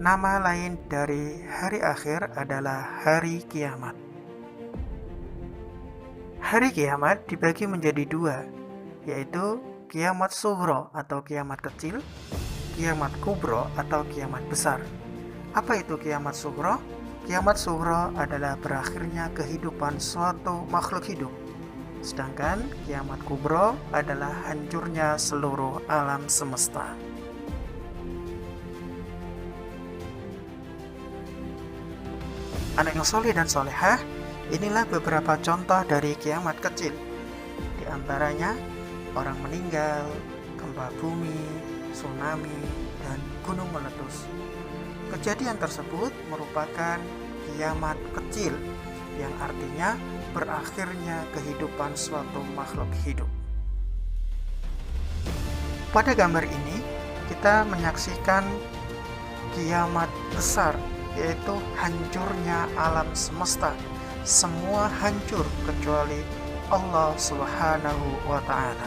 nama lain dari hari akhir adalah hari kiamat. Hari kiamat dibagi menjadi dua, yaitu kiamat sughra atau kiamat kecil, kiamat kubro atau kiamat besar. Apa itu kiamat sughra? Kiamat sughra adalah berakhirnya kehidupan suatu makhluk hidup. Sedangkan kiamat kubro adalah hancurnya seluruh alam semesta. Anak yang soleh dan solehah, inilah beberapa contoh dari kiamat kecil. Di antaranya orang meninggal, gempa bumi, tsunami, dan gunung meletus. Kejadian tersebut merupakan kiamat kecil, yang artinya berakhirnya kehidupan suatu makhluk hidup. Pada gambar ini, kita menyaksikan kiamat besar, yaitu hancurnya alam semesta. Semua hancur kecuali Allah Subhanahu wa Ta'ala.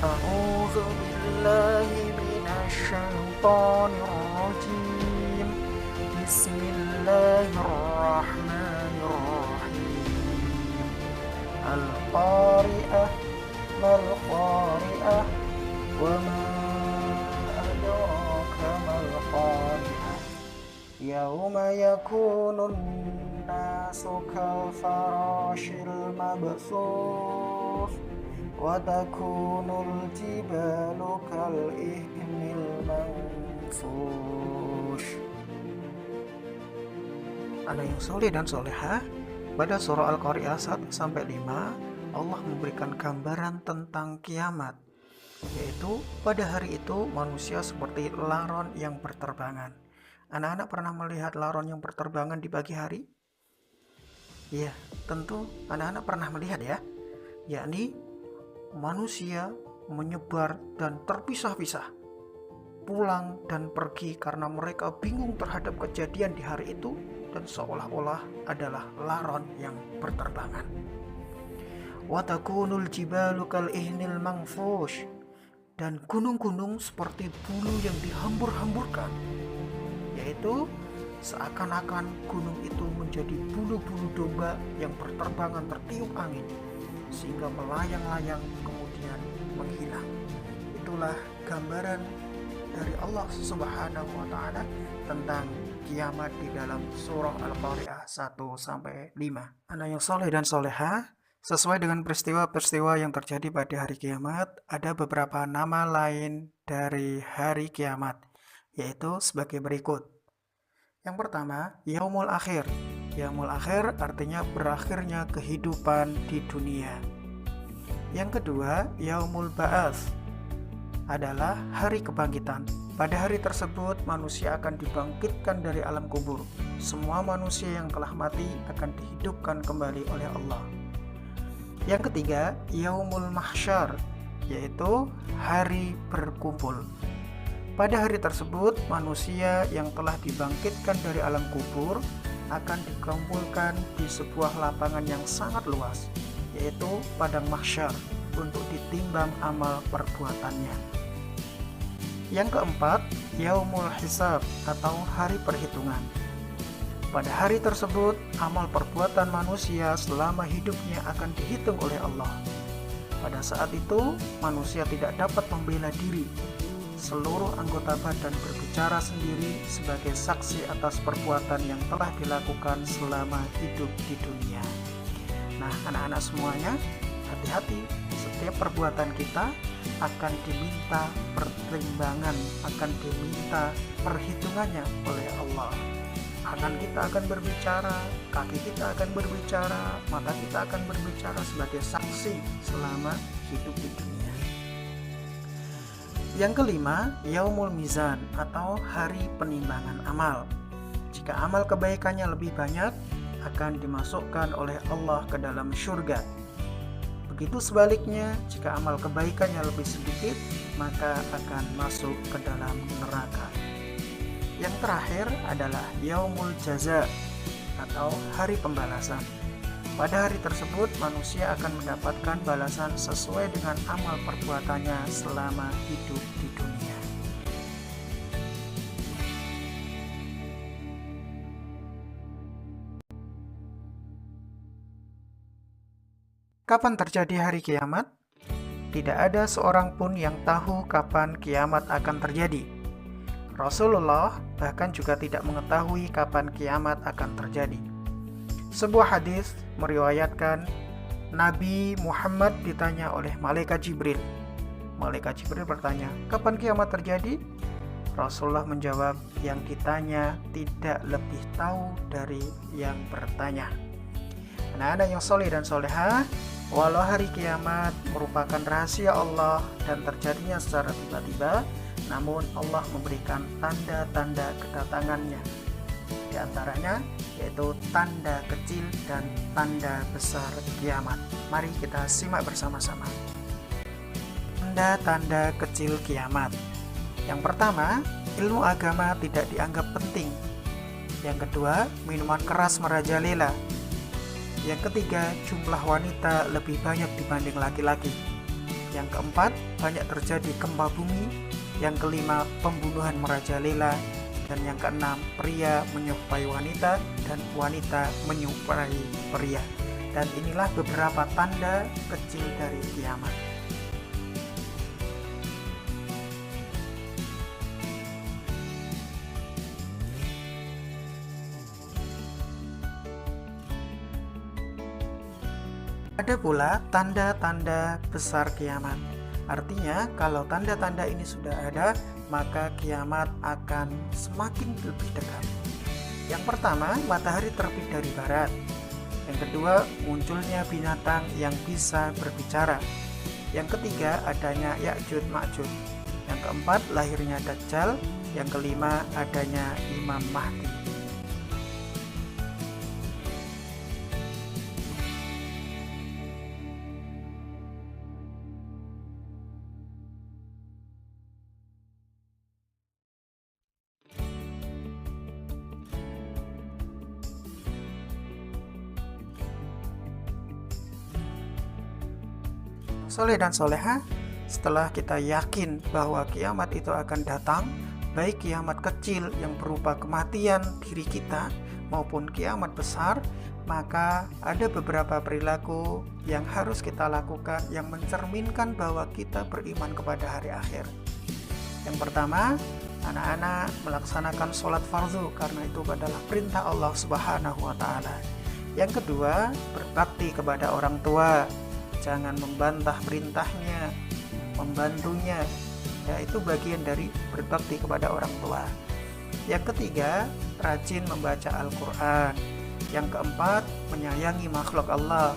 A'udzu billahi minasy syaithanir rajim. Bismillahirrahmanirrahim. Al-Qari'ah mal-Qari'ah wa ma adraka mal-Qari'ah. Yauma yakunun nasu kal-farashil mabthus wa takunul jibalu kal-ihnil manfush. Anak yang soleh dan solehah, pada surah Al-Qari'ah 1-5 Allah memberikan gambaran tentang kiamat, yaitu pada hari itu manusia seperti laron yang berterbangan. Anak-anak pernah melihat laron yang berterbangan di pagi hari? Ya, tentu anak-anak pernah melihat ya, yakni manusia menyebar dan terpisah-pisah, pulang dan pergi karena mereka bingung terhadap kejadian di hari itu dan seolah-olah adalah laron yang berterbangan. Wa takunul jibalu kal ihnil manfush, dan gunung-gunung seperti bulu yang dihambur-hamburkan, yaitu seakan-akan gunung itu menjadi bulu-bulu domba yang berterbangan tertiup angin sehingga melayang-layang kemudian menghilang. Itulah gambaran dari Allah Subhanahu wa Ta'ala tentang kiamat di dalam surah Al-Qari'ah 1-5. Anak yang soleh dan solehah, sesuai dengan peristiwa-peristiwa yang terjadi pada hari kiamat, ada beberapa nama lain dari hari kiamat, yaitu sebagai berikut. Yang pertama, Yaumul Akhir. Yaumul Akhir artinya berakhirnya kehidupan di dunia. Yang kedua, Yaumul Ba'ats adalah hari kebangkitan. Pada hari tersebut manusia akan dibangkitkan dari alam kubur. Semua manusia yang telah mati akan dihidupkan kembali oleh Allah. Yang ketiga, Yaumul Mahsyar, yaitu hari berkumpul. Pada hari tersebut manusia yang telah dibangkitkan dari alam kubur akan dikumpulkan di sebuah lapangan yang sangat luas, yaitu padang mahsyar, untuk ditimbang amal perbuatannya. Yang keempat, Yaumul Hisab atau hari perhitungan. Pada hari tersebut, amal perbuatan manusia selama hidupnya akan dihitung oleh Allah. Pada saat itu, manusia tidak dapat membela diri. Seluruh anggota badan berbicara sendiri sebagai saksi atas perbuatan yang telah dilakukan selama hidup di dunia. Nah, anak-anak semuanya, hati-hati. Setiap perbuatan kita akan diminta pertimbangan, akan diminta perhitungannya oleh Allah. Tangan kita akan berbicara, kaki kita akan berbicara, mata kita akan berbicara sebagai saksi selama hidup di dunia. Yang kelima, Yaumul Mizan atau hari penimbangan amal. Jika amal kebaikannya lebih banyak, akan dimasukkan oleh Allah ke dalam syurga. Begitu sebaliknya, jika amal kebaikannya lebih sedikit, maka akan masuk ke dalam neraka. Yang terakhir adalah Yaumul Jaza atau hari pembalasan. Pada hari tersebut manusia akan mendapatkan balasan sesuai dengan amal perbuatannya selama hidup di dunia. Kapan terjadi hari kiamat? Tidak ada seorang pun yang tahu kapan kiamat akan terjadi. Rasulullah bahkan juga tidak mengetahui kapan kiamat akan terjadi. Sebuah hadis meriwayatkan Nabi Muhammad ditanya oleh Malaikat Jibril. Malaikat Jibril bertanya, "Kapan kiamat terjadi?" Rasulullah menjawab, "Yang ditanya tidak lebih tahu dari yang bertanya." Anak-anak yang soleh dan solehah, walau hari kiamat merupakan rahasia Allah dan terjadinya secara tiba-tiba, namun Allah memberikan tanda-tanda kedatangannya. Di antaranya yaitu tanda kecil dan tanda besar kiamat. Mari kita simak bersama-sama. Tanda-tanda kecil kiamat. Yang pertama, ilmu agama tidak dianggap penting. Yang kedua, minuman keras merajalela. Yang ketiga, jumlah wanita lebih banyak dibanding laki-laki. Yang keempat, banyak terjadi gempa bumi. Yang kelima, pembunuhan merajalela. Dan yang keenam, pria menyerupai wanita dan wanita menyerupai pria. Dan inilah beberapa tanda kecil dari kiamat. Ada pula tanda-tanda besar kiamat. Artinya, kalau tanda-tanda ini sudah ada, maka kiamat akan semakin lebih dekat. Yang pertama, matahari terbit dari barat. Yang kedua, munculnya binatang yang bisa berbicara. Yang ketiga, adanya Ya'juj Ma'juj. Yang keempat, lahirnya Dajjal. Yang kelima, adanya Imam Mahdi. Soleh dan soleha, setelah kita yakin bahwa kiamat itu akan datang, baik kiamat kecil yang berupa kematian diri kita maupun kiamat besar, maka ada beberapa perilaku yang harus kita lakukan yang mencerminkan bahwa kita beriman kepada hari akhir. Yang pertama, anak-anak melaksanakan sholat fardu karena itu adalah perintah Allah Subhanahu wa Ta'ala. Yang kedua, berbakti kepada orang tua. Jangan membantah perintahnya, membantunya. Ya, itu bagian dari berbakti kepada orang tua. Yang ketiga, rajin membaca Al-Quran. Yang keempat, menyayangi makhluk Allah.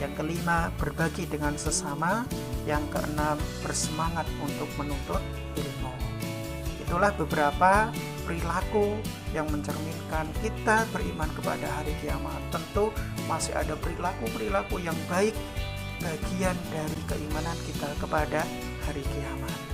Yang kelima, berbagi dengan sesama. Yang keenam, bersemangat untuk menuntut ilmu. Itulah beberapa perilaku yang mencerminkan kita beriman kepada hari kiamat. Tentu masih ada perilaku-perilaku yang baik, bagian dari keimanan kita kepada hari kiamat.